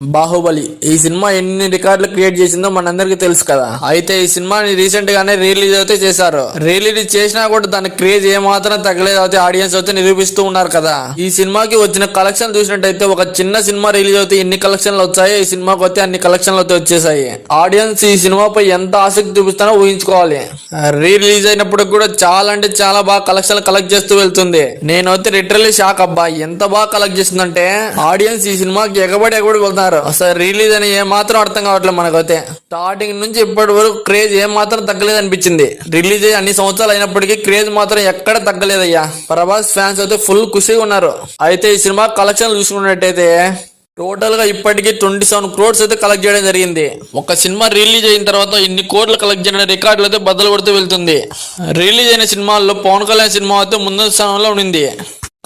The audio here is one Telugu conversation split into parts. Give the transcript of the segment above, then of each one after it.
బాహుబలి ఈ సినిమా ఎన్ని రికార్డులు క్రియేట్ చేసిందో మనందరికి తెలుసు కదా. అయితే ఈ సినిమాని రీసెంట్ గానే రిలీజ్ అయితే చేశారు. రిలీజ్ చేసినా కూడా దాని క్రేజ్ ఏమాత్రం తగ్గలేదు అయితే ఆడియన్స్ అయితే నిరూపిస్తూ ఉన్నారు కదా. ఈ సినిమాకి వచ్చిన కలెక్షన్ చూసినట్టయితే ఒక చిన్న సినిమా రిలీజ్ అయితే ఎన్ని కలెక్షన్లు వచ్చాయో ఈ సినిమాకి అయితే అన్ని కలెక్షన్లు అయితే వచ్చేసాయి. ఆడియన్స్ ఈ సినిమాపై ఎంత ఆసక్తి చూపిస్తానో ఊహించుకోవాలి. రిలీజ్ అయినప్పుడు కూడా చాలా అంటే చాలా బాగా కలెక్షన్ కలెక్ట్ చేస్తూ వెళ్తుంది. నేనైతే లిటరల్లీ షాక్ అబ్బా, ఎంత బాగా కలెక్ట్ చేస్తుందంటే ఆడియన్స్ ఈ సినిమాకి ఎగబడి వెళ్తున్నారు. అసలు రిలీజ్ అని ఏమాత్రం అర్థం కావట్లేదు మనకైతే. స్టార్టింగ్ నుంచి ఇప్పటి వరకు క్రేజ్ ఏమాత్రం తగ్గలేదు అనిపించింది. రిలీజ్ అయ్యి అన్ని సంవత్సరాలు అయినప్పటికీ క్రేజ్ మాత్రం ఎక్కడ తగ్గలేదయ్యా. ప్రభాస్ ఫ్యాన్స్ అయితే ఫుల్ ఖుషిగా ఉన్నారు. అయితే ఈ సినిమా కలెక్షన్ చూసుకున్నట్టయితే టోటల్ గా ఇప్పటికీ 27 crores అయితే కలెక్ట్ చేయడం జరిగింది. ఒక సినిమా రిలీజ్ అయిన తర్వాత ఇన్ని కోట్లు కలెక్ట్ చేయడం రికార్డులు అయితే బద్దలు కొడుతూ వెళ్తుంది. రిలీజ్ అయిన సినిమాల్లో పవన్ కళ్యాణ్ సినిమా అయితే ముందు స్థానంలో ఉండింది.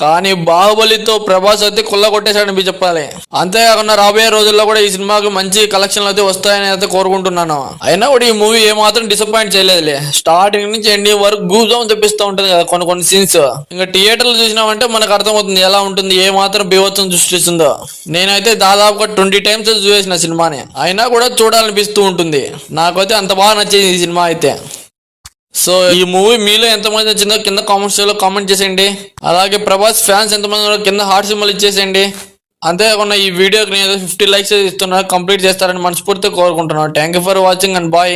కానీ బాహుబలితో ప్రభాస్ అయితే కుల్ల కొట్టేశాడని చెప్పాలి. అంతేకాకుండా రాబోయే రోజుల్లో కూడా ఈ సినిమాకి మంచి కలెక్షన్లు అయితే వస్తాయని అయితే కోరుకుంటున్నాను. అయినా కూడా ఈ మూవీ ఏమాత్రం డిసప్పాయింట్ చేయలేదులే. స్టార్టింగ్ నుంచి ఎండింగ్ వరకు గూజం తెప్పిస్తూ ఉంటుంది కదా కొన్ని సీన్స్. ఇంకా థియేటర్లు చూసినామంటే మనకు అర్థమవుతుంది ఎలా ఉంటుంది, ఏ మాత్రం బీభత్సం సృష్టిస్తుందో. నేనైతే దాదాపుగా 20 times చూసేసిన సినిమాని, అయినా కూడా చూడాలనిపిస్తూ ఉంటుంది. నాకైతే అంత బాగా నచ్చింది ఈ సినిమా అయితే. సో ఈ మూవీ మీలో ఎంతమంది వచ్చిందో కింద కామెంట్స్ లో కామెంట్ చేసేయండి. అలాగే ప్రభాస్ ఫ్యాన్స్ ఎంతమంది కింద హార్ట్ సింబల్ ఇచ్చేసేయండి. అంతేకాకుండా ఈ వీడియోకి నేను 50 likes ఇస్తున్నా, కంప్లీట్ చేస్తారని మనస్ఫూర్తిగా కోరుకుంటున్నాను. Thank you for watching and bye.